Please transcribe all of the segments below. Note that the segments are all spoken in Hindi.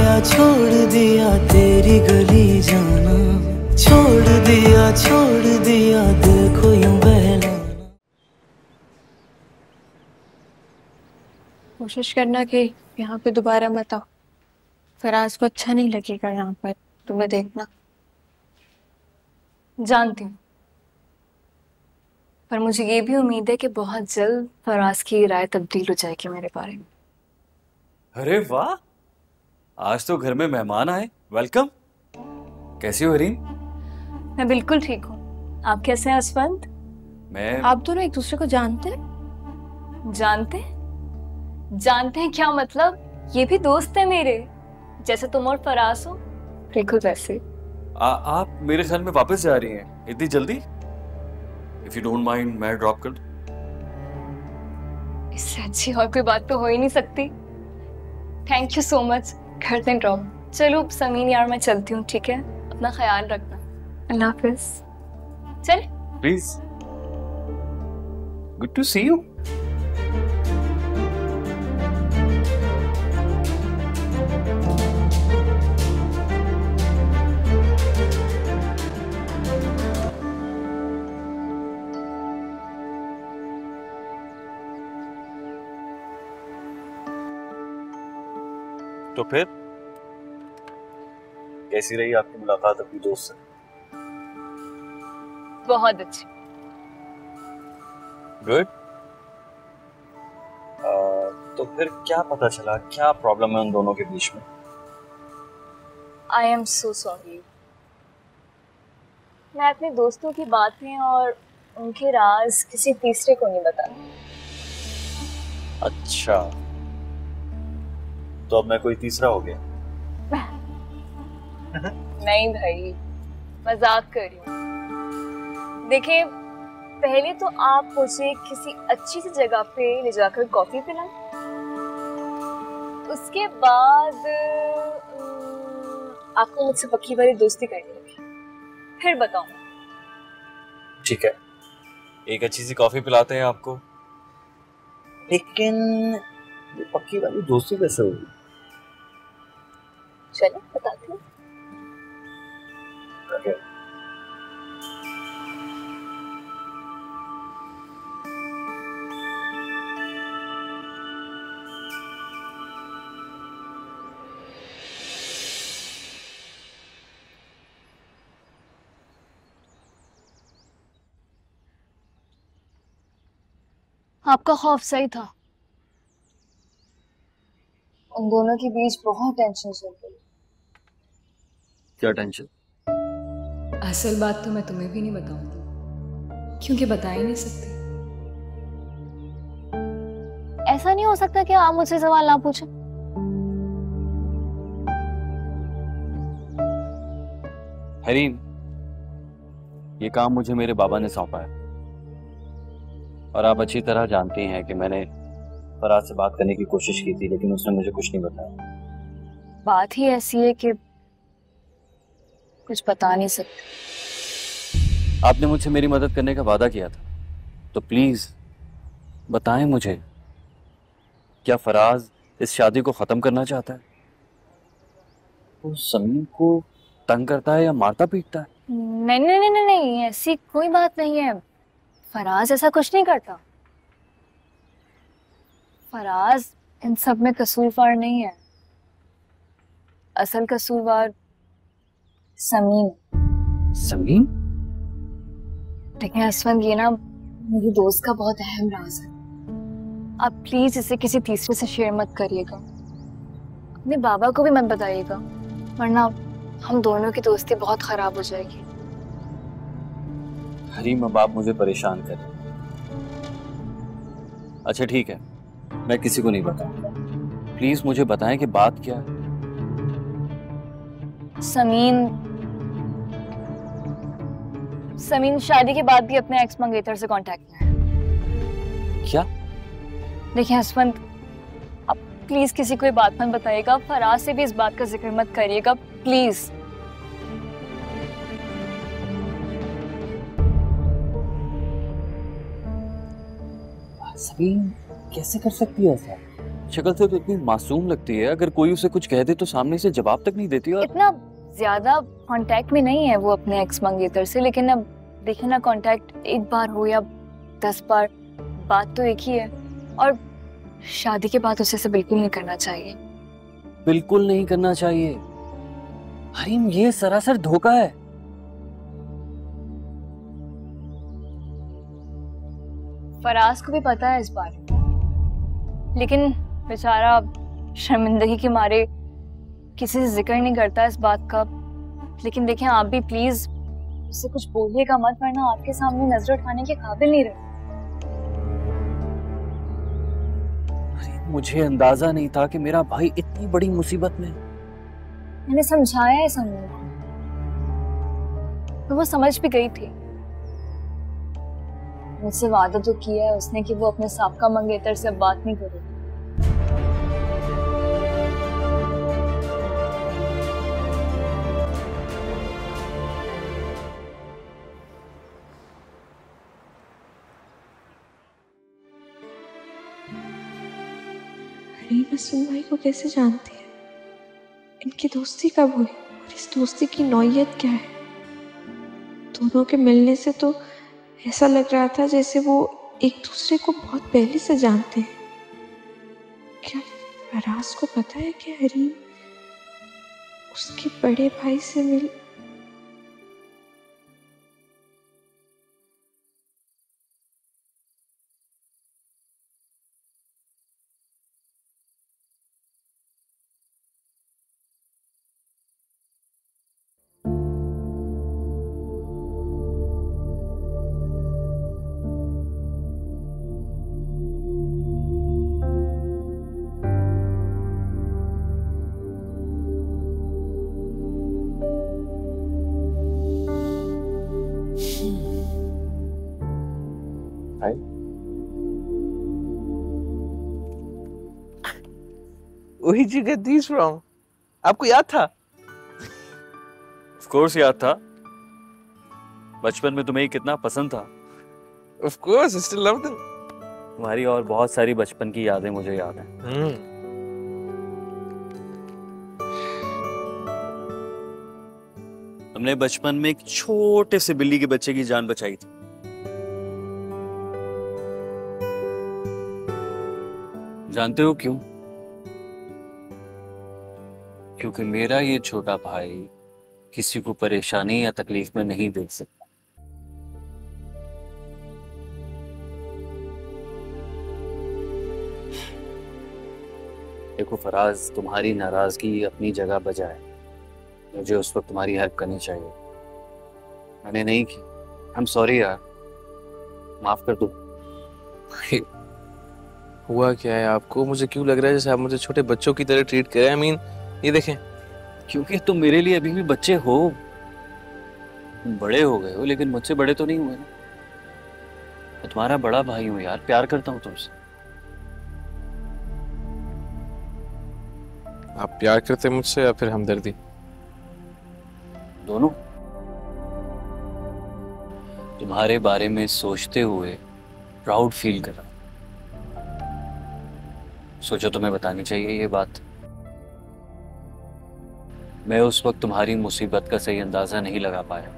दिया तेरी गली जाना, छोड़ दिया दिल को यूं बहलाना। कोशिश करना कि यहाँ पे दोबारा मत आओ। फराज को अच्छा नहीं लगेगा यहाँ पर, तुम्हें देखना। जानती हूँ, पर मुझे ये भी उम्मीद है कि बहुत जल्द फराज की राय तब्दील हो जाएगी मेरे बारे में। अरे वाह, आज तो घर में मेहमान आए। वेलकम। कैसी हो हरीम? मैं बिल्कुल ठीक हूँ। आप कैसे हैं असवंत? आप दोनों एक दूसरे को जानते हैं? जानते हैं क्या मतलब? ये भी दोस्त है मेरे, जैसे तुम और फराज हो, बिल्कुल वैसे। आप मेरे ख्याल में वापस जा रही हैं इतनी जल्दी? इफ यू डोंट माइंड मैं ड्रॉप कर दूं? इससे अच्छी और कोई बात तो हो ही नहीं सकती। Thank you so much. कर दें ड्रॉप। चलो समीन यार, मैं चलती हूँ, ठीक है? अपना ख्याल रखना। अल्लाह हाफिज। चल please. Good to see you. तो फिर कैसी रही आपकी मुलाकात अपनी दोस्त से? बहुत अच्छी। गुड। तो फिर क्या पता चला, क्या प्रॉब्लम है उन दोनों के बीच में? I am so sorry. मैं अपने दोस्तों की बातें और उनके राज किसी तीसरे को नहीं बताती। अच्छा, तो अब मैं कोई तीसरा हो गया? नहीं भाई, मजाक कर रही हूँ। देखिए, पहले तो आप मुझे किसी अच्छी सी जगह पे ले जाकर कॉफी पिलाएं, उसके बाद आपको मुझसे पक्की वाली दोस्ती करनी होगी, फिर बताऊं। ठीक है, एक अच्छी सी कॉफी पिलाते हैं आपको, लेकिन ये पक्की वाली दोस्ती कैसे होगी? चलो बताती हूँ। Okay. आपका खौफ सही था। उन दोनों के बीच बहुत टेंशन चल रही है। क्या टेंशन? असल बात तो मैं तुम्हें भी नहीं बताऊंगी, क्योंकि बता ही नहीं सकती। ऐसा नहीं हो सकता कि आप मुझसे सवाल ना पूछो। हरीम, ये काम मुझे मेरे बाबा ने सौंपा है, और आप अच्छी तरह जानती हैं कि मैंने फराज से बात करने की कोशिश की थी, लेकिन उसने मुझे कुछ नहीं बताया। बात ही ऐसी है कि कुछ बता नहीं सकते। आपने मुझसे मेरी मदद करने का वादा किया था, तो प्लीज बताएं मुझे, क्या फराज इस शादी को खत्म करना चाहता है? वो समीन को तंग करता है या मारता पीटता है? नहीं नहीं नहीं नहीं नहीं, ऐसी कोई बात नहीं है। फराज ऐसा कुछ नहीं करता। फराज इन सब में कसूरवार नहीं है। असल कसूरवार समीन। समीन? लेकिन असवंत, ये ना मेरी दोस्त का बहुत अहम राज है। आप प्लीज इसे किसी तीसरे से शेयर मत करिएगा। अपने बाबा को भी मत बताइएगा, वरना हम दोनों की दोस्ती बहुत खराब हो जाएगी। हरीम, अब आप मुझे परेशान करें। अच्छा ठीक है, मैं किसी को नहीं बताऊंगा। प्लीज मुझे बताएं कि बात क्या है। समीन शादी के बाद भी अपने एक्स मंगेतर से कांटेक्ट में है। क्या? देखिए हसवंत, आप प्लीज किसी को ये बात मत बताइएगा। फराज से भी इस बात का जिक्र मत करिएगा, प्लीज। समीन कैसे कर सकती है ऐसा? शक्ल से तो इतनी मासूम लगती है, अगर कोई उसे कुछ कह दे तो सामने से जवाब तक नहीं देती। और इतना ज्यादा कांटेक्ट में नहीं है वो अपने एक्स मंगेतर से, लेकिन अब देखे ना, कांटेक्ट एक बार हो या 10 बार, बात तो एक ही है। और शादी के बाद उसे बिल्कुल नहीं करना चाहिए। बिल्कुल नहीं करना चाहिए हरीम, ये सरासर धोखा है। फराज को भी पता है इस बारे में, लेकिन बेचारा शर्मिंदगी के मारे किसी से जिक्र नहीं करता इस बात का। लेकिन देखें, आप भी प्लीज उससे कुछ बोलिएगा मत, वरना आपके सामने नजर उठाने के काबिल नहीं रहे। मुझे अंदाजा नहीं था कि मेरा भाई इतनी बड़ी मुसीबत में। मैंने समझाया है समीर को, तो वो समझ भी गई थी। मुझसे वादा तो किया है उसने कि वो अपने साबका मंगेतर से बात नहीं करेगी। रीना सुनवाई को कैसे जानती है? इनकी दोस्ती कब हुई और इस दोस्ती की नौयत क्या है? दोनों के मिलने से तो ऐसा लग रहा था जैसे वो एक दूसरे को बहुत पहले से जानते हैं। क्या फराज को पता है कि हरीम उसके बड़े भाई से मिल? Where did you get these from? आपको याद था? Of course याद था। बचपन में तुम्हें कितना पसंद था। Of course, I still love them. तुम्हारी और बहुत सारी बचपन की यादें मुझे याद हैं। हमने बचपन में एक छोटे से बिल्ली के बच्चे की जान बचाई थी। जानते हो क्यों? क्योंकि मेरा ये छोटा भाई किसी को परेशानी या तकलीफ में नहीं देख सकता। देखो फराज, तुम्हारी नाराजगी अपनी जगह बजाय मुझे उस वक्त तुम्हारी हेल्प करनी चाहिए। मैंने नहीं की। आई एम सॉरी यार, माफ कर दो। हुआ क्या है आपको? मुझे क्यों लग रहा है जैसे आप मुझे छोटे बच्चों की तरह ट्रीट करें। I mean, ये देखें। क्योंकि तुम मेरे लिए अभी भी बच्चे हो। तुम बड़े हो गए हो, लेकिन मुझसे बड़े तो नहीं हुए ना। मैं तुम्हारा बड़ा भाई हूँ यार, प्यार करता हूँ तुमसे। आप प्यार करते मुझसे या फिर हमदर्दी? दोनों। तुम्हारे बारे में सोचते हुए प्राउड फील कर रहा हूं। सोचो तुम्हें बतानी चाहिए ये बात। मैं उस वक्त तुम्हारी मुसीबत का सही अंदाजा नहीं लगा पाया।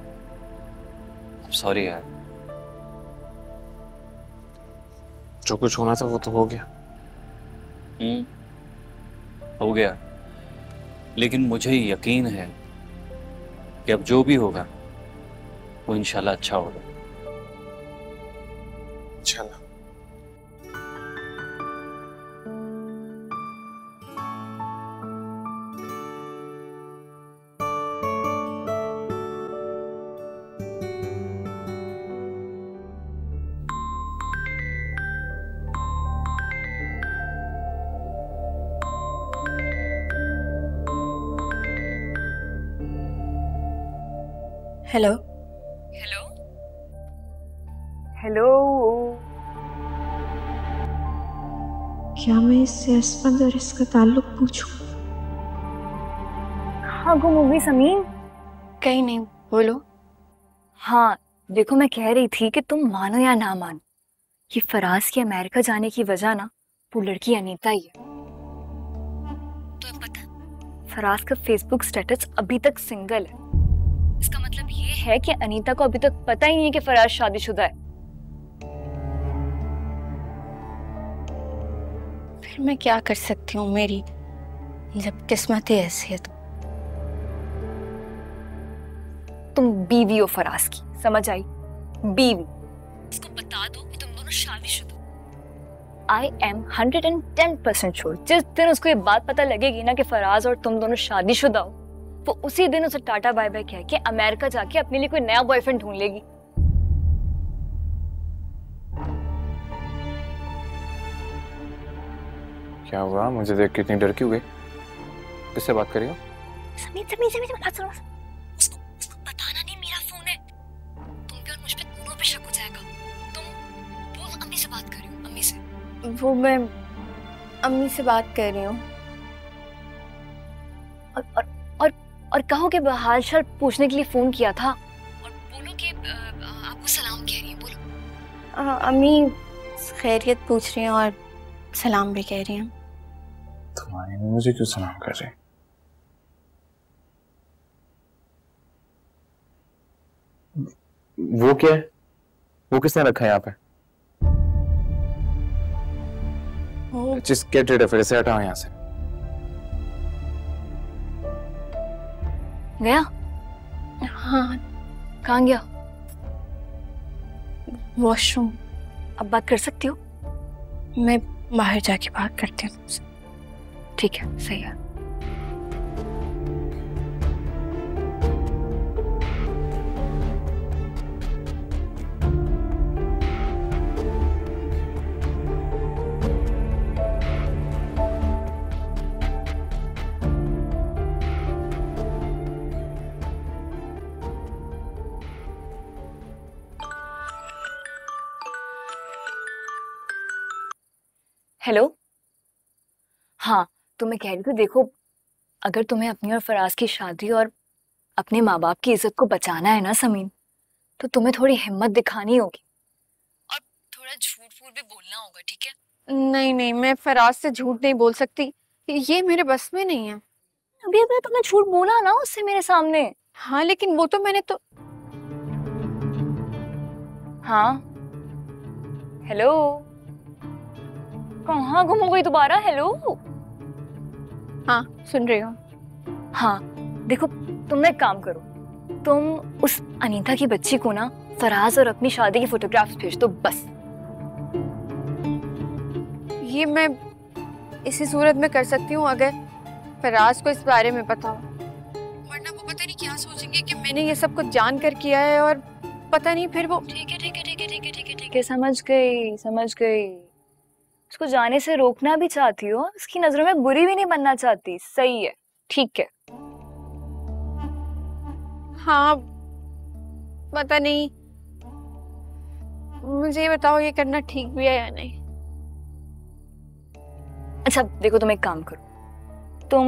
सॉरी यार। जो कुछ होना था वो तो हो गया। हो गया, लेकिन मुझे यकीन है कि अब जो भी होगा वो इंशाल्लाह अच्छा होगा। इंशाल्लाह। हेलो। Hello hello. क्या मैं इससे असमंद और इसका ताल्लुक पूछूं? हाँ गुम हो गई समीन। कहीं नहीं, बोलो। हाँ देखो, मैं कह रही थी कि तुम मानो या ना मानो, ये फराज के अमेरिका जाने की वजह ना वो लड़की अनीता ही है। फराज का फेसबुक स्टेटस अभी तक सिंगल है। इसका मतलब ये है कि अनीता को अभी तक पता ही नहीं है कि फराज शादीशुदा है। फिर मैं क्या कर सकती हूँ, मेरी जब किस्मत ही ऐसी है तो। तुम बीवी हो फराज की, समझ आई? बीवी। इसको बता दो कि तुम दोनों शादीशुदा। I am 110% श्योर जिस दिन उसको ये बात पता लगेगी ना कि फराज और तुम दोनों शादीशुदा हो, वो उसी दिन उसे टाटा बाय बाय कह के अमेरिका जाके अपने लिए कोई नया बॉयफ्रेंड ढूंढ लेगी। क्या हुआ? मुझे देख के इतनी डर क्यों गई? किससे बात कर रही हो? समीर बात सुनो। उसको बताना नहीं मेरा फोन है। तुम पे और मुझ पे दोनों पे शक हो जाएगा। तुम बोल अम्मी से बात कर रही हो, अम्मी से। वो मैं अम्मी से बात कर रही हूँ। और कहो कि हाल चाल पूछने के लिए फोन किया था और बोलो कि आपको सलाम कह रही है। बोलो। अम्मी खैरियत पूछ रही हैं और सलाम भी कह रही हैं। तुम्हारी अम्मी मुझे क्यों सलाम कर रही? वो क्या है? वो किसने रखा है यहाँ पे? जिस गेट रेड है, फिर से हटाओ यहाँ से। गया? हाँ, कहाँ गया? वॉशरूम। अब बात कर सकती हो? मैं बाहर जाके बात करती हूँ तुमसे। ठीक है, सही है। हेलो। हाँ, तो मैं कह रही थी, देखो अगर तुम्हें अपनी और फराज की शादी और अपने माँ बाप की इज्जत को बचाना है ना समीन, तो तुम्हें थोड़ी हिम्मत दिखानी होगी और थोड़ा झूठ फूट भी बोलना होगा, ठीक है? नहीं, मैं फराज से झूठ नहीं बोल सकती, ये मेरे बस में नहीं है। अभी अभी तुमने झूठ बोला ना उससे मेरे सामने। हाँ, लेकिन वो तो मैंने तो। हाँ, हेलो, कहाँ गुम हो गई दोबारा? हेलो। हाँ, सुन रही हूँ। हाँ, देखो तुम एक काम करो, तुम उस अनीता की बच्ची को ना फराज और अपनी शादी की फोटोग्राफ्स भेज दो बस। ये मैं इसी सूरत में कर सकती हूँ अगर फराज को इस बारे में पता हो, वरना वो पता नहीं क्या सोचेंगे कि मैंने ये सब कुछ जान कर किया है और पता नहीं फिर वो। ठीक है, समझ गई। उसको जाने से रोकना भी चाहती हो, उसकी नजरों में बुरी भी नहीं बनना चाहती। सही है, ठीक है। हाँ, पता नहीं, मुझे ये बताओ ये करना ठीक भी है या नहीं? अच्छा देखो, तुम एक काम करो, तुम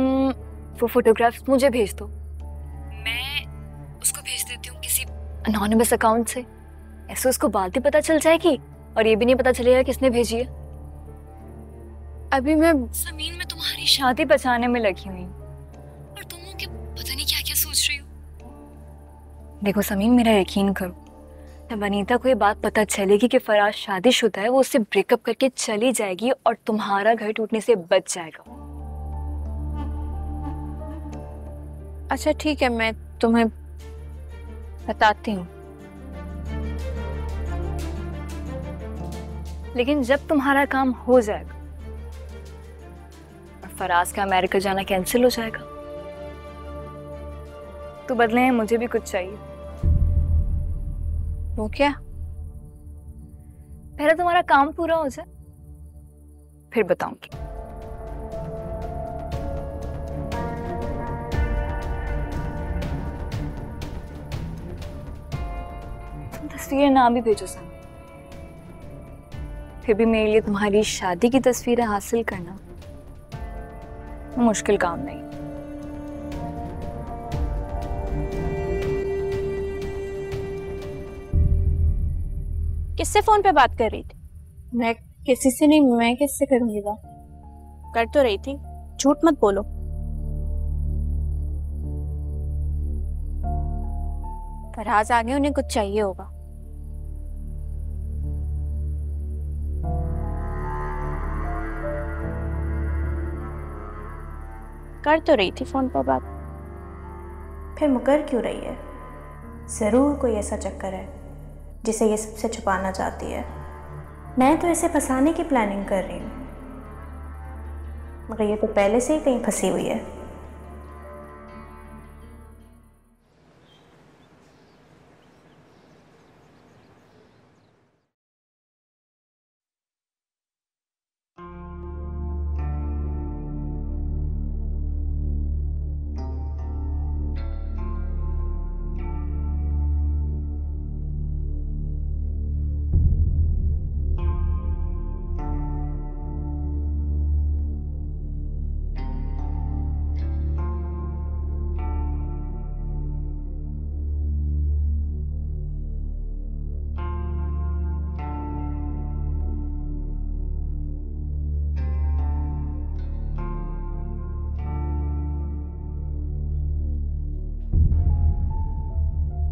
वो फोटोग्राफ्स मुझे भेज दो, मैं उसको भेज देती हूँ किसी अनोनिमस अकाउंट से। ऐसे उसको बात भी पता चल जाएगी और ये भी नहीं पता चलेगा किसने भेजी है। अभी मैं समीन, मैं तुम्हारी शादी बचाने में लगी हुई और तुम लोग पता नहीं क्या क्या सोच रही हो। देखो समीन, मेरा यकीन करो, जब अनीता को ये बात पता चलेगी कि फराज शादीशुदा है, वो उससे ब्रेकअप करके चली जाएगी और तुम्हारा घर टूटने से बच जाएगा। अच्छा ठीक है, मैं तुम्हें बताती हूँ। लेकिन जब तुम्हारा काम हो जाएगा और फराज का अमेरिका जाना कैंसिल हो जाएगा, तो बदले में मुझे भी कुछ चाहिए। वो क्या? पहले तुम्हारा काम पूरा हो जाए, फिर बताऊंगी। तुम तस्वीरें ना भी भेजो सर, फिर भी मेरे लिए तुम्हारी शादी की तस्वीरें हासिल करना मुश्किल काम नहीं। किससे फोन पे बात कर रही थी? मैं किसी से नहीं, मैं किससे करूंगी बात? कर तो रही थी, झूठ मत बोलो। फराज आ गए, उन्हें कुछ चाहिए होगा। कर तो रही थी फोन पर बात, फिर मुकर क्यों रही है? ज़रूर कोई ऐसा चक्कर है जिसे ये सबसे छुपाना चाहती है। मैं तो इसे फंसाने की प्लानिंग कर रही हूँ, मगर ये तो पहले से ही कहीं फंसी हुई है।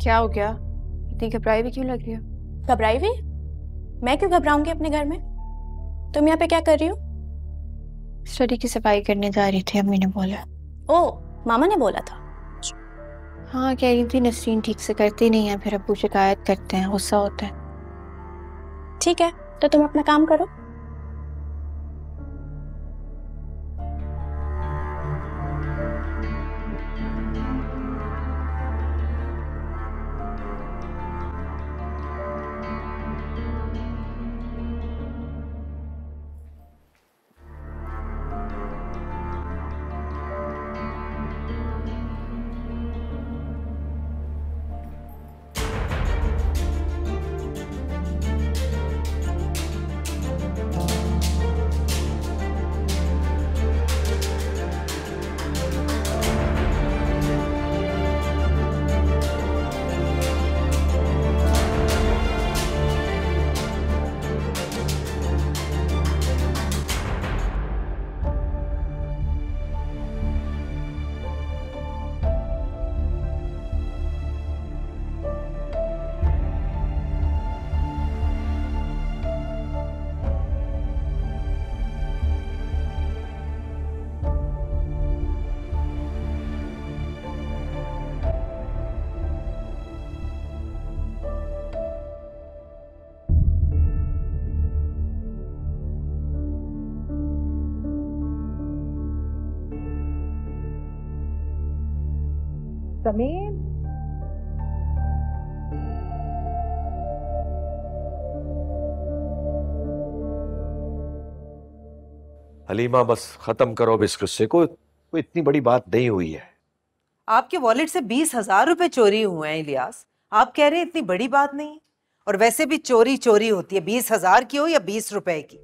क्या हो गया? इतनी घबराई भी क्यों लग रही हो? घबराई हुई? मैं क्यों घबराऊंगी अपने घर में? तुम यहाँ पे क्या कर रही हो? स्टडी की सफाई करने जा रही थी, अम्मी ने बोला। ओ, मामा ने बोला था। हाँ, कह रही थी नसरीन ठीक से करती नहीं है, फिर अब्बू शिकायत करते हैं, गुस्सा होता है। ठीक है, तो तुम अपना काम करो। समीर, हलीमा बस खत्म करो अब इस किस्से को, कोई इतनी बड़ी बात नहीं हुई है। आपके वॉलेट से 20,000 रुपए चोरी हुए हैं इलियास। आप कह रहे हैं इतनी बड़ी बात नहीं, और वैसे भी चोरी चोरी होती है, 20,000 की हो या 20 रुपए की।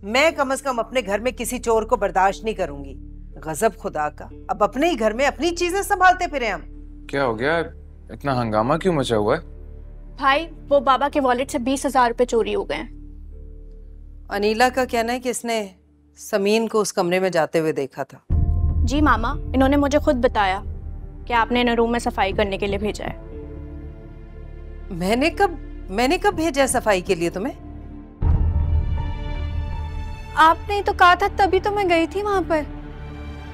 मैं कम से कम अपने घर में किसी चोर को बर्दाश्त नहीं करूंगी। गजब खुदा का, अब अपने ही घर में अपनी चीजें संभालते फिरे हम। क्या हो गया? इतना हंगामा क्यों मचा हुआ है? भाई, वो बाबा के वॉलेट से 20,000 रुपए चोरी हो गए हैं। अनीला का कहना है कि इसने समीन को उस कमरे में जाते हुए देखा था। जी मामा, इन्होंने मुझे खुद बताया कि आपने इन्हें रूम में सफाई करने के लिए भेजा है। मैंने कब भेजा है सफाई के लिए तुम्हें? आपने ही तो कहा था, तभी तो मैं गई थी वहां पर।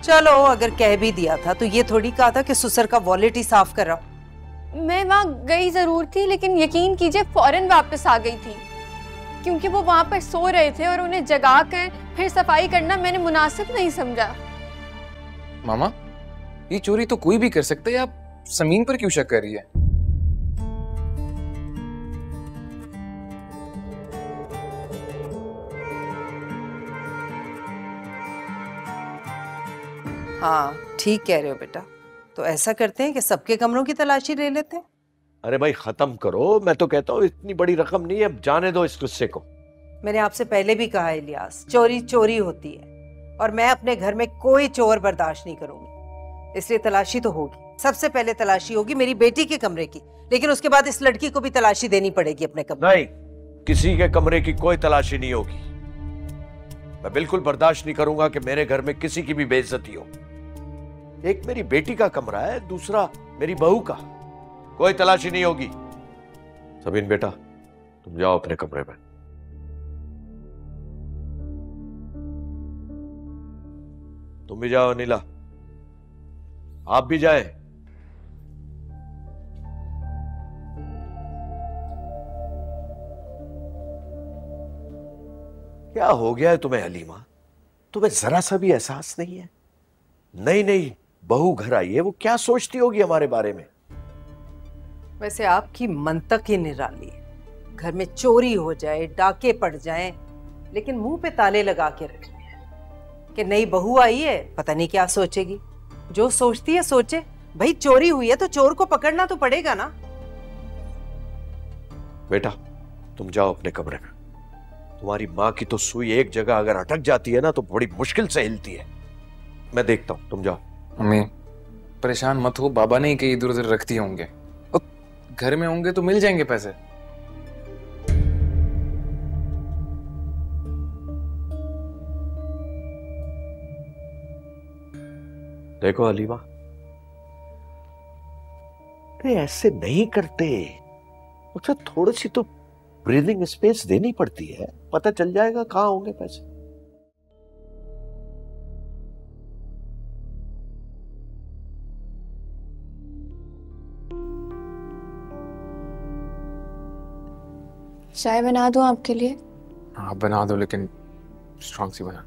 चलो, अगर कह भी दिया था तो ये थोड़ी कहा था कि सुसर का वॉलेट ही साफ कर रहा। मैं वहां गई जरूर थी, लेकिन यकीन कीजिए फौरन वापस आ गई थी, क्योंकि वो वहां पर सो रहे थे और उन्हें जगा कर फिर सफाई करना मैंने मुनासिब नहीं समझा। मामा, ये चोरी तो कोई भी कर सकता है, आप समीन पर क्यों शक कर रही है? हाँ, ठीक कह रहे हो बेटा। तो ऐसा करते हैं कि सबके कमरों की तलाशी ले लेते हैं। अरे भाई खत्म करो, मैं तो कहता हूँ इतनी बड़ी रकम नहीं है, अब जाने दो इस किस्से को। मैंने आपसे पहले भी कहा है इलियास, चोरी चोरी होती है और मैं अपने घर में कोई चोर बर्दाश्त नहीं करूंगी, इसलिए तलाशी तो होगी। सबसे पहले तलाशी होगी मेरी बेटी के कमरे की, लेकिन उसके बाद इस लड़की को भी तलाशी देनी पड़ेगी अपने कमरे। नहीं, किसी के कमरे की कोई तलाशी नहीं होगी। मैं बिल्कुल बर्दाश्त नहीं करूंगा कि मेरे घर में किसी की भी बेइज्जती हो। एक मेरी बेटी का कमरा है, दूसरा मेरी बहू का। कोई तलाशी नहीं होगी। समीन बेटा, तुम जाओ अपने कमरे में। तुम भी जाओ अनिला, आप भी जाए। क्या हो गया है तुम्हें हलीमा? तुम्हें जरा सा भी एहसास नहीं है? नहीं नहीं, बहू घर आई है, वो क्या सोचती होगी हमारे बारे में? वैसे आपकी मंतक ही निराली है। घर में चोरी हो जाए, डाके पड़ जाएं, लेकिन मुंह पे ताले लगा के रख लिया कि नई बहू आई है, पता नहीं क्या सोचेगी। जो सोचती है सोचे। भाई चोरी हुई है तो चोर को पकड़ना तो पड़ेगा ना। बेटा तुम जाओ अपने कमरे में। तुम्हारी माँ की तो सुई एक जगह अगर अटक जाती है ना तो बड़ी मुश्किल से हिलती है। मैं देखता हूं, तुम जाओ। मम्मी परेशान मत हो, बाबा ने ही कहीं इधर उधर रख दिए होंगे। घर में होंगे तो मिल जाएंगे पैसे। देखो हलीमा, अरे ऐसे नहीं करते। उसे थोड़ी सी तो ब्रीदिंग स्पेस देनी पड़ती है। पता चल जाएगा कहां होंगे पैसे। चाय बना दूं आपके लिए? हाँ बना दो, लेकिन स्ट्रॉन्ग सी बना।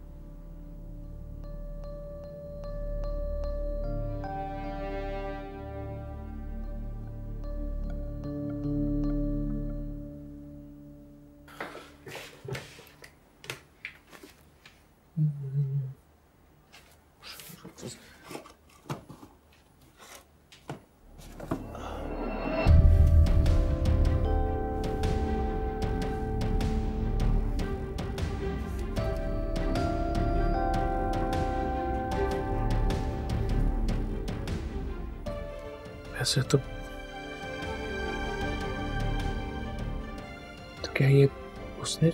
ऐसे तो क्या ये उसने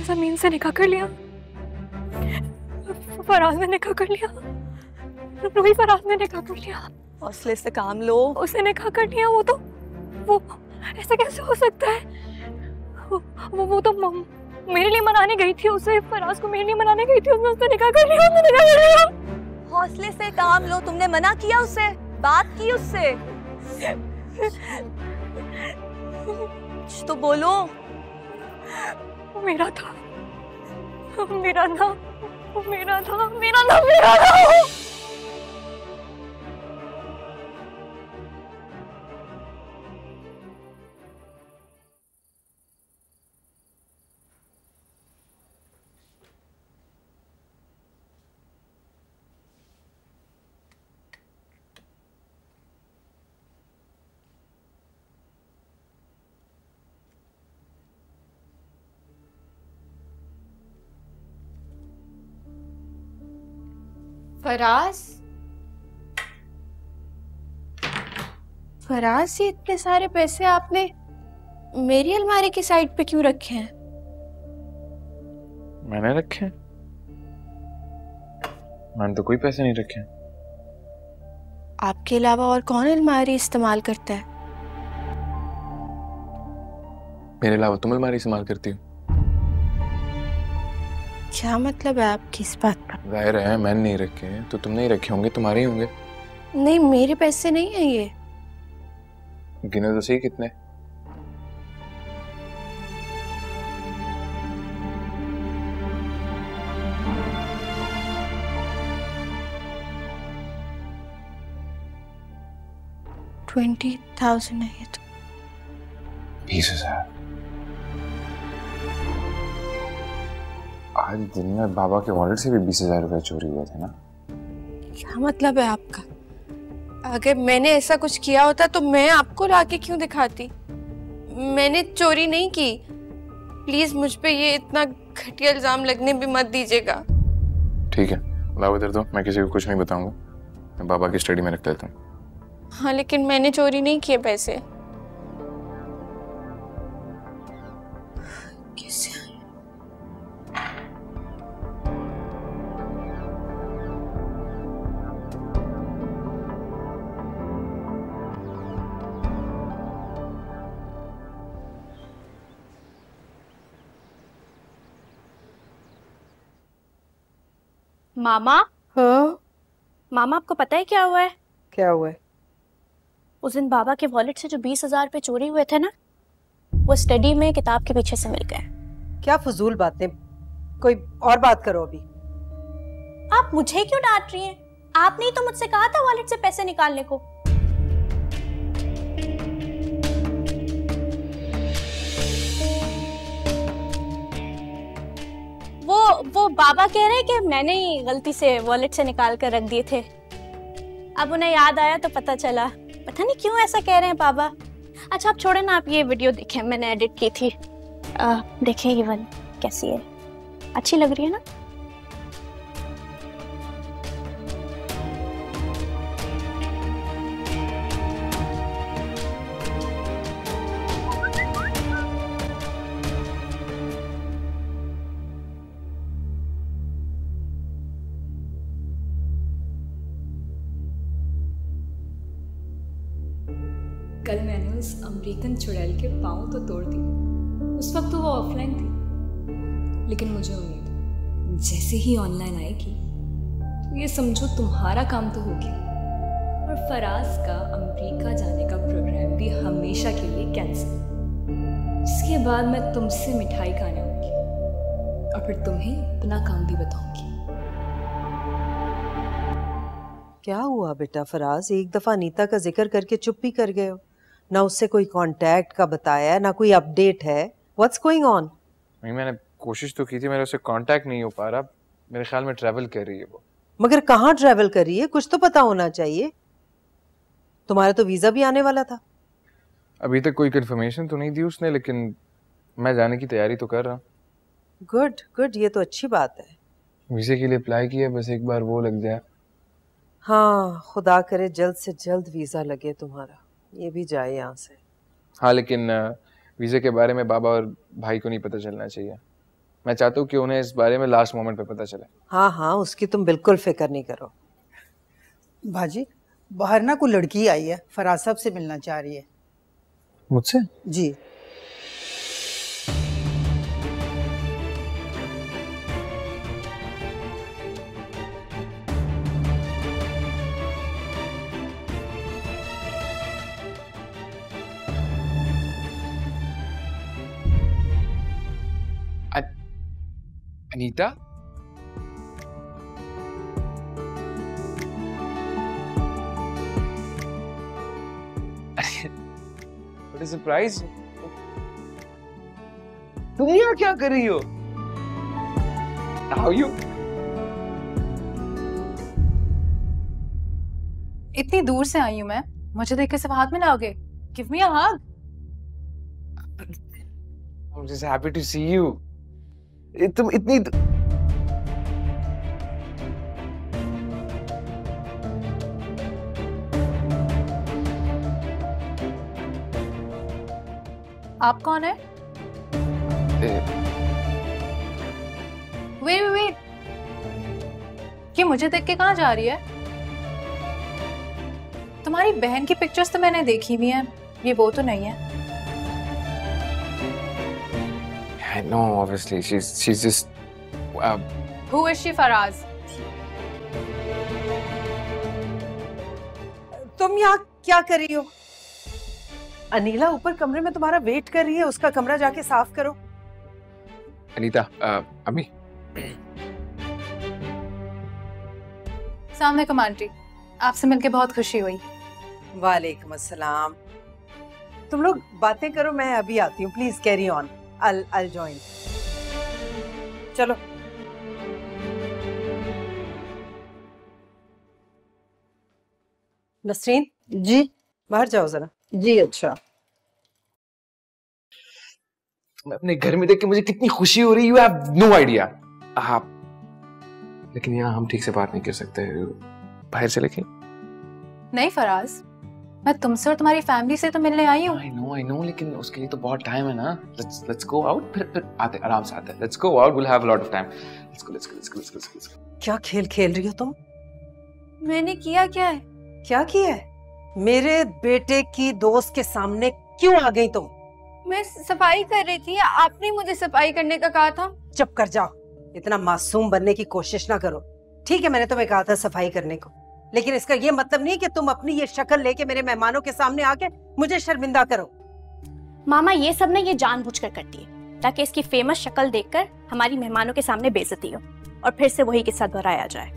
जमीन से निकाह कर लिया? फराज ने निकाह कर लिया? रूही फराज ने निकाह कर लिया? हौसले से काम लो। उसने निकाह कर लिया? वो ऐसा कैसे हो सकता है? वो तो मेरे लिए मनाने गई थी, उसे फराज को मेरे लिए मनाने गई थी, उसने उससे निकाह कर लिया, उसने निकाह कर लिया। हौसले से काम लो, तुमने मना किया उसे, बात की उससे? तो बोलो। मेरा था, मेरा था, मेरा था, मेरा था, मेरा था। फराज, फराज, ये इतने सारे पैसे आपने मेरी अलमारी की साइड पे क्यों रखे हैं? मैंने रखे? मैंने तो कोई पैसे नहीं रखे। आपके अलावा और कौन अलमारी इस्तेमाल करता है? मेरे अलावा तुम अलमारी इस्तेमाल करती हो? क्या मतलब है आपकी इस बात का? जाहिर है मैंने नहीं रखे हैं, तो तुम नहीं रखे होंगे, तुम्हारे ही होंगे। नहीं, मेरे पैसे नहीं है ये। गिने तो सही कितने। $20,000 है ये तो। 20,000। आज दिन में बाबा के वॉलेट से भी 20,000 रुपए चोरी हुए थे ना? क्या मतलब है आपका? अगर मैंने ऐसा कुछ किया होता तो मैं आपको लाके क्यों दिखाती? मैंने चोरी नहीं की। प्लीज मुझ पे ये इतना घटिया इल्जाम लगने भी मत दीजिएगा। ठीक है, लाओ इधर दो, मैं किसी को कुछ नहीं बताऊंगा। मैं बाबा की स्टडी में रख देता हूँ। हाँ, लेकिन मैंने चोरी नहीं किए पैसे। कैसे आए? मामा। हाँ? मामा, आपको पता है क्या हुआ है? क्या हुआ है? उस दिन बाबा के वॉलेट से जो 20,000 रुपए चोरी हुए थे ना, वो स्टडी में किताब के पीछे से मिल गए। क्या फजूल बातें, कोई और बात करो अभी। आप मुझे क्यों डांट रही हैं? आपने ही तो मुझसे कहा था वॉलेट से पैसे निकालने को। वो बाबा कह रहे हैं कि मैंने ही गलती से वॉलेट से निकाल कर रख दिए थे। अब उन्हें याद आया तो पता चला। पता नहीं क्यों ऐसा कह रहे हैं बाबा। अच्छा आप छोड़े ना, आप ये वीडियो देखें, मैंने एडिट की थी। देखें ये वाली कैसी है, अच्छी लग रही है ना? कल मैंने उस अमेरिकन चुड़ैल के पाँव तो तोड़ दी। उस वक्त तो वो ऑफलाइन थी, लेकिन मुझे उम्मीद जैसे ही ऑनलाइन आएगी तो ये समझो तुम्हारा काम तो हो गया, और फराज का अमेरिका जाने का प्रोग्राम भी हमेशा के लिए कैंसिल। इसके बाद मैं तुमसे मिठाई खाने आऊंगी और फिर तुम्हें अपना काम भी बताऊंगी। क्या हुआ बेटा फराज, एक दफा अनीता का जिक्र करके चुप भी कर गए हो। ना उससे कोई कांटेक्ट का बताया, ना कोई अपडेट है। What's going on? मैंने कोशिश तो की थी, मेरे उससे कांटेक्ट नहीं हो पा रहा। मेरे ख्याल में ट्रैवल कर रही है वो। मगर कहाँ ट्रैवल कर रही है, कुछ तो पता होना चाहिए। तुम्हारा तो वीजा भी आने वाला था। अभी तक कोई कंफर्मेशन तो नहीं दी उसने, लेकिन मैं जाने की तैयारी तो कर रहा हूँ। गुड गुड, ये तो अच्छी बात है। वीजे के लिए अप्लाई किया, बस एक बार वो लग जाए। हाँ, खुदा करे जल्द से जल्द वीजा लगे तुम्हारा, ये भी जाए यहाँ से। हाँ, लेकिन वीजे के बारे में बाबा और भाई को नहीं पता चलना चाहिए। मैं चाहता हूँ कि उन्हें इस बारे में लास्ट मोमेंट पे पता चले। हाँ हाँ, उसकी तुम बिल्कुल फिक्र नहीं करो। भाजी, बाहर ना कोई लड़की आई है, फराज साहब से मिलना चाह रही है। मुझसे? जी। अनीता? What a surprise! तुम यहाँ क्या कर रही हो? How you? इतनी दूर से आई हूँ मैं, मुझे देख के सिर्फ हाथ मिलाओगे? Give me a hug. I'm just happy to see you. तुम इतनी आप कौन है? वेट, ये मुझे देख के कहाँ जा रही है? तुम्हारी बहन की पिक्चर्स तो मैंने देखी भी हैं, ये वो तो नहीं है। No, obviously she's just. Who is she, Faraz? तुम यहाँ क्या कर रही हो? अनीला ऊपर कमरे में तुम्हारा वेट कर रही है, उसका कमरा जाके साफ करो। अनीता, अम्मी। सामने आंटी, आपसे मिलके बहुत खुशी हुई। वालेकुम अस्सलाम। तुम लोग बातें करो, मैं अभी आती हूँ। Please carry on. I'll join. चलो। नसरीन जी बाहर जाओ जरा। जी अच्छा। मैं अपने घर में देख के मुझे कितनी खुशी हो रही है, you have no idea। आप लेकिन यहाँ हम ठीक से बात नहीं कर सकते, बाहर चले के। नहीं फराज, मैं तुमसे और तुम्हारी फैमिली से तो मिलने आई हूँ। I know, लेकिन उसके लिए तो बहुत टाइम है ना। Let's go out, फिर आते आराम से आते हैं। Let's go out, we'll have a lot of time। Let's go। क्या खेल खेल रही हो तुम? मैंने किया क्या है? क्या किया है? मेरे बेटे की दोस्त के सामने क्यों आ गई तुम? मैं सफाई कर रही थी, आपने मुझे सफाई करने का कहा था। चुप कर जाओ, इतना मासूम बनने की कोशिश ना करो। ठीक है, मैंने तुम्हें कहा था सफाई करने को, लेकिन इसका ये मतलब नहीं कि तुम अपनी ये शक्ल लेके मेरे मेहमानों के सामने आके मुझे शर्मिंदा करो। मामा ये सब ना ये जानबूझकर करती है ताकि इसकी फेमस शक्ल देखकर हमारी मेहमानों के सामने बेइज्जती हो और फिर से वही किस्सा दोहराया जाए।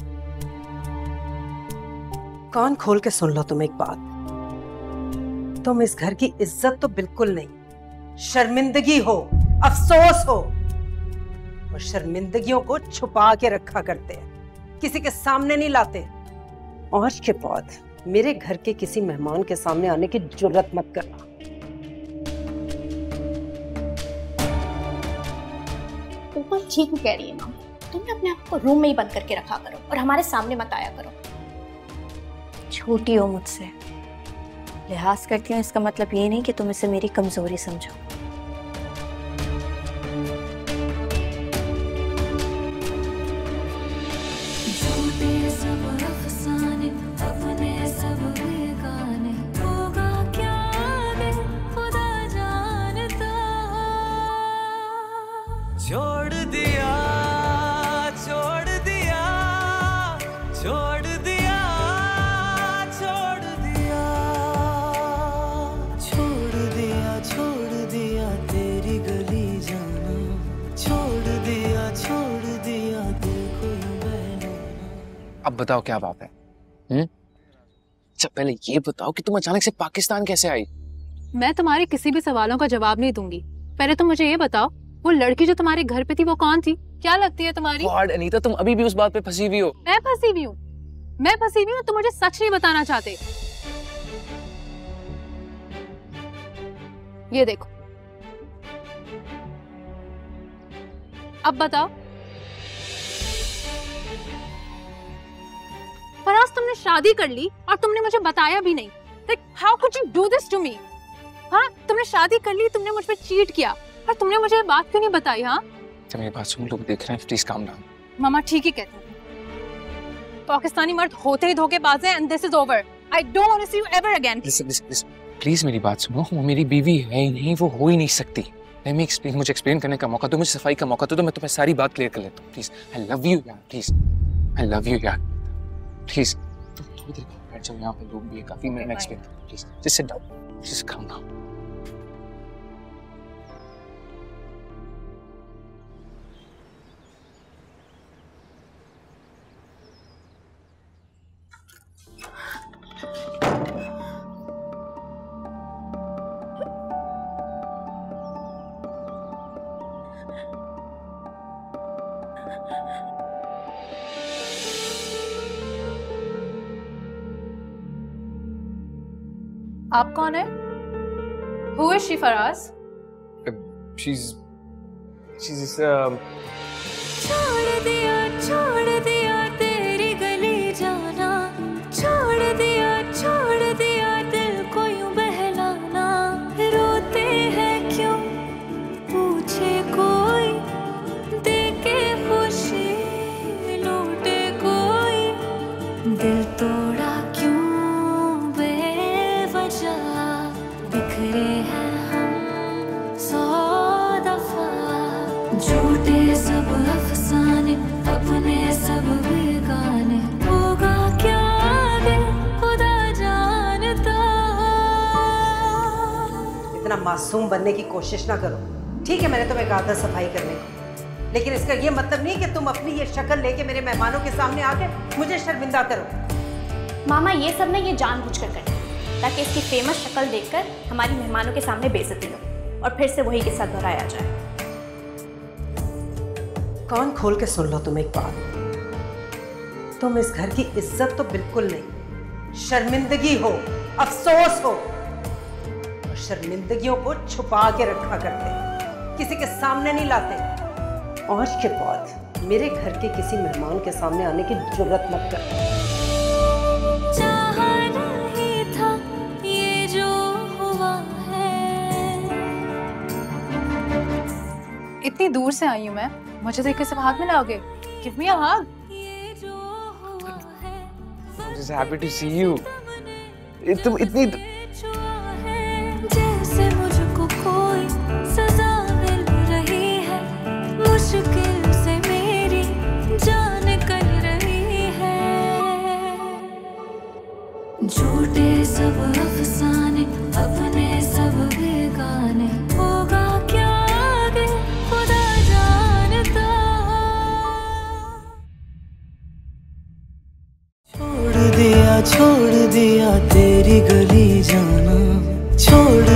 कान खोल के सुन लो तुम एक बात, तुम इस घर की इज्जत तो बिल्कुल नहीं, शर्मिंदगी हो, अफसोस हो। और शर्मिंदगियों को छुपा के रखा करते हैं, किसी के सामने नहीं लाते। आज के बाद मेरे घर के किसी मेहमान के सामने आने की जुर्रत मत करना। बिल्कुल ठीक कह रही है मामा, तुम अपने आप को रूम में ही बंद करके रखा करो और हमारे सामने मत आया करो। छोटी हो मुझसे, लिहाज करती हूँ, इसका मतलब ये नहीं कि तुम इसे मेरी कमजोरी समझो। छोड़ दिया छोड़ दिया छोड़ दिया छोड़ दिया छोड़ दिया छोड़ दिया तेरी गली जाना, छोड़ दिया दिल को यूं बहलाना। अब बताओ क्या बात है? अच्छा पहले ये बताओ कि तुम अचानक से पाकिस्तान कैसे आई? मैं तुम्हारे किसी भी सवालों का जवाब नहीं दूंगी, पहले तुम मुझे ये बताओ वो लड़की जो तुम्हारे घर पे थी वो कौन थी, क्या लगती है तुम्हारी? गॉड अनीता, तुम अभी भी उस बात पे फंसी हुई हो। मैं फंसी हुई हूँ, तुम मुझे सच नहीं बताना चाहते। ये देखो, अब बताओ फराज, तुमने शादी कर ली और तुमने मुझे बताया भी नहीं। Like, how could you do this to me? हाँ, तुमने शादी कर ली, तुमने मुझ पे चीट किया और तुमने मुझे ये बात क्यों नहीं बताई? हाँ, जब मेरी बात सुन, लोग देख रहे हैं, प्लीज काम डाउन। मामा ठीक ही कहते हैं, पाकिस्तानी मर्द होते ही धोखेबाज हैं and this is over. I don't want to see you ever again. Listen, please मेरी बात सुनो, वो मेरी बीवी है ही नहीं, वो हो ही नहीं सकती। Let me explain, मुझे एक्सप्लेन करने का मौका दो, मुझे सफाई का मौका दो, तो मैं तुम्हें सारी बात क्लियर कर लेता हूँ। प्लीज, I love you यार, प्लीज, I love you यार, प्लीज। तुम थोड़ी देर बैठ जाओ, यहाँ पे लोग भी है काफी, मैं एक्सप्लेन करूँ। Please, just sit down, just calm down। आप कौन है? Who is she, Faraz? She's छोड़ दिया तेरी गली जाना, छोड़ दिया दिल को यूं बहलाना। रोते हैं क्यों दिल तोड़ा क्यों बेवजह, बिखरे हैं हम 100 दफा, झूठे सब अफसाने, अपने सब बेगाने, होगा क्या आगे खुदा जानता। इतना मासूम बनने की कोशिश ना करो। ठीक है, मैंने तुम्हें कहा था सफाई करने को, लेकिन इसका ये मतलब नहीं कि तुम अपनी ये शक्ल लेके मेरे मेहमानों के सामने आके मुझे शर्मिंदा करो। मामा ये सब ना ये जानबूझकर करते हैं ताकि इसकी फेमस शक्ल देखकर हमारी मेहमानों के सामने बेइज्जती हो और फिर से वही किस्सा दोहराया जाए। कान खोल के सुन लो तुम एक बात, तुम इस घर की इज्जत तो बिल्कुल नहीं, शर्मिंदगी हो, अफसोस हो। और शर्मिंदगियों को छुपा के रखा करते हैं, किसी के सामने नहीं लाते। आज के बाद मेरे घर के किसी मेहमान के सामने आने की जुर्रत मत कर। चाहा नहीं था ये जो हुआ है। इतनी दूर से आई हूँ मैं, मुझे देख के सब हाथ में लाओगे? Give me a hug. I'm just happy to see you. तुम इतनी जैसे मुझको कोई सजा मिल रही है, मुश्किल से मेरी जान निकल रही है। झूठे सब अफसाने, अपने सब बेगाने, होगा क्या आगे खुदा जानता। छोड़ दिया तेरी गली जाना, छोड़